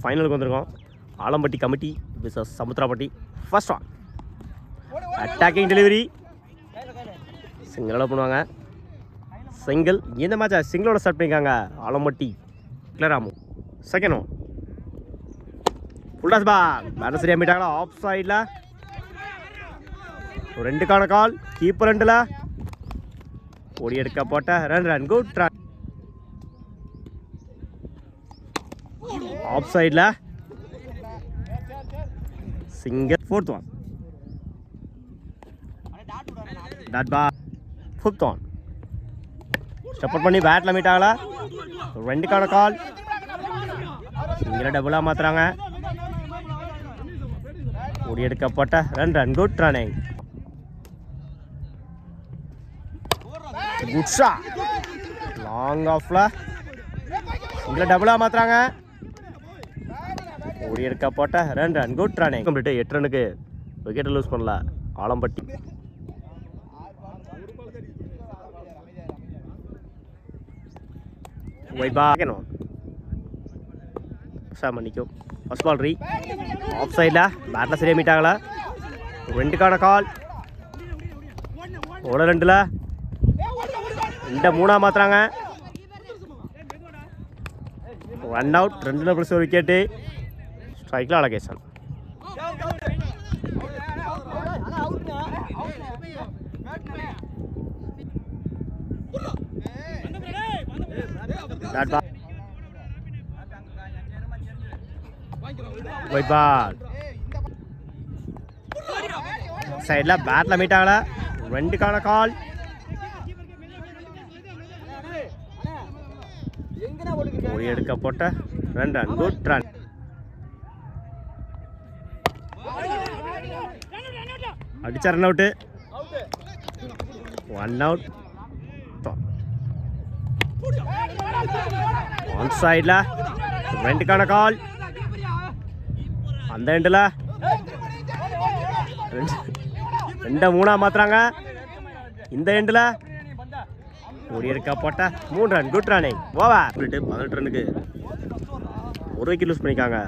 ஃபைனலுக்கு வந்திருக்கோம். Alampatti committee versus Samuthirapatti. First one attacking delivery. சிங்கிளோட பண்ணுவாங்க. சிங்கிள். இந்த மேட்சை சிங்கிளோட ஸ்டார்ட் பண்ணியிருக்காங்க ஆலம்பட்டி கிளராமு. Second one full toss ball. Batter சரியாக மீட்டாங்களா? ஆஃப் சைடில் 2க்கான கால். கீப்பர் 2ல் ஓடி எடுக்க போட்ட ரன் குட் ரன். ஆஃப் சைடில் single. Fourth one dot ball. Fifth one step பண்ணி பேட்டில் மீட் ஆகல. 2க்கான கால். சிங்கிளை டபுளாக மாற்றுறாங்க. ஓடி எடுக்கப்பட்ட run good running. Good shot. Long ஆஃப்ல சிங்கிளை டபுளாக மாற்றுறாங்க. ஓடி எடுக்கப்பட்ட ரன் குட் ரன்னிங். கம்ப்ளீட் 8 ரனுக்கு விக்கெட்டை லூஸ் பண்ணல ஆலம்பட்டி. மன்னிக்கும். ஃபர்ஸ்ட் பால் ரீ. ஆஃப் சைடில் பேட்டில் சரியாக மீட் ஆகலை. 2க்கான கால். ஓட 2ல் 3 மாற்றுறாங்க. Run out. 2ல் ப்ளஸ் ஒரு விக்கெட்டு. ஸ்ட்ரைக்கில் அலகேஷன். White ball. சைடில் பேட்டில் மீட் ஆகல. 2க்கான கால். ஓடி எடுக்க போட்ட ரன் குட் ரன். அடிச்ச ரன் அவுட்டு. 1 அவுட். ஆன் சைடில் 2க்கான கால். அந்த எண்டில் 2 மாற்றுறாங்க. இந்த எண்டில் ஓடி எடுக்க போட்ட 3 ரன் குட் ரன்னிங். ஓவர். 18 ரனுக்கு ஒரு விக்கெட் லூஸ் பண்ணிக்காங்க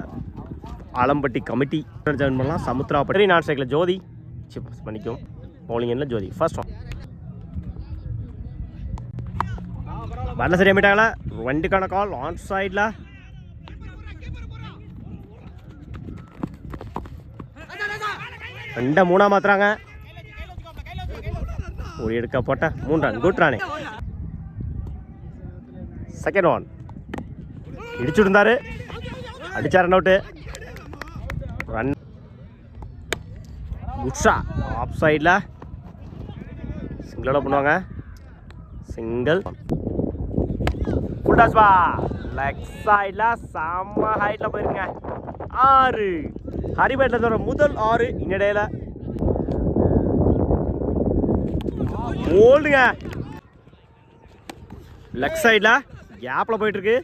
ஆலம்பட்டி கமிட்டி. ஜாயின் பண்ணலாம் சமுத்திராப்பட்டி. நான் ஸ்ட்ரைக்கில் ஜோதி பண்ணிக்கும். பவுலிங் எண்ணில் ஜோதி. ஃபர்ஸ்ட் ஒன் பேட்டில் சரியாக மீட்டாங்களா? 2க்கான கால். ஆன் சைடில் 2 மாற்றுறாங்க. ஒரு எடுக்க போட்ட 3 run good running. Second one இடிச்சுருந்தாரு. அடிச்சா ரன் அவுட்டு. ரன் குட்ஷா. ஆஃப் சைடில் சிங்கிளோட பண்ணுவாங்க. Single. Full toss ball. Leg சைடில் செம்ம ஹைட்டில் போயிருங்க. 6. ஹரிபேட்டில் தவிர முதல் 6 இன்னடையில் ஓல்டுங்க. லெக் சைடில் கேப்பில் போயிட்டுருக்கு.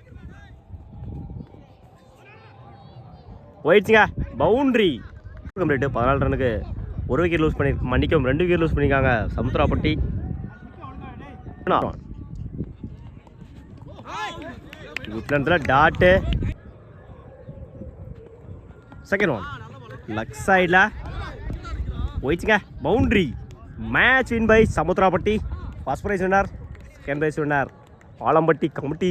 போயிடுச்சுங்க. பவுண்ட்ரி. கம்ப்ளீட்டு 14 ரனுக்கு ஒரு விக்கெட் லூஸ் பண்ணி மன்னிக்கும் 2 விக்கெட் லூஸ் பண்ணியிருக்காங்க Samuthirapatti. Dot. Second one leg சைடில் போயிடுச்சுங்க. Boundary. Match win by Samuthirapatti. First prize winner. Second prize winner Alampatti committee.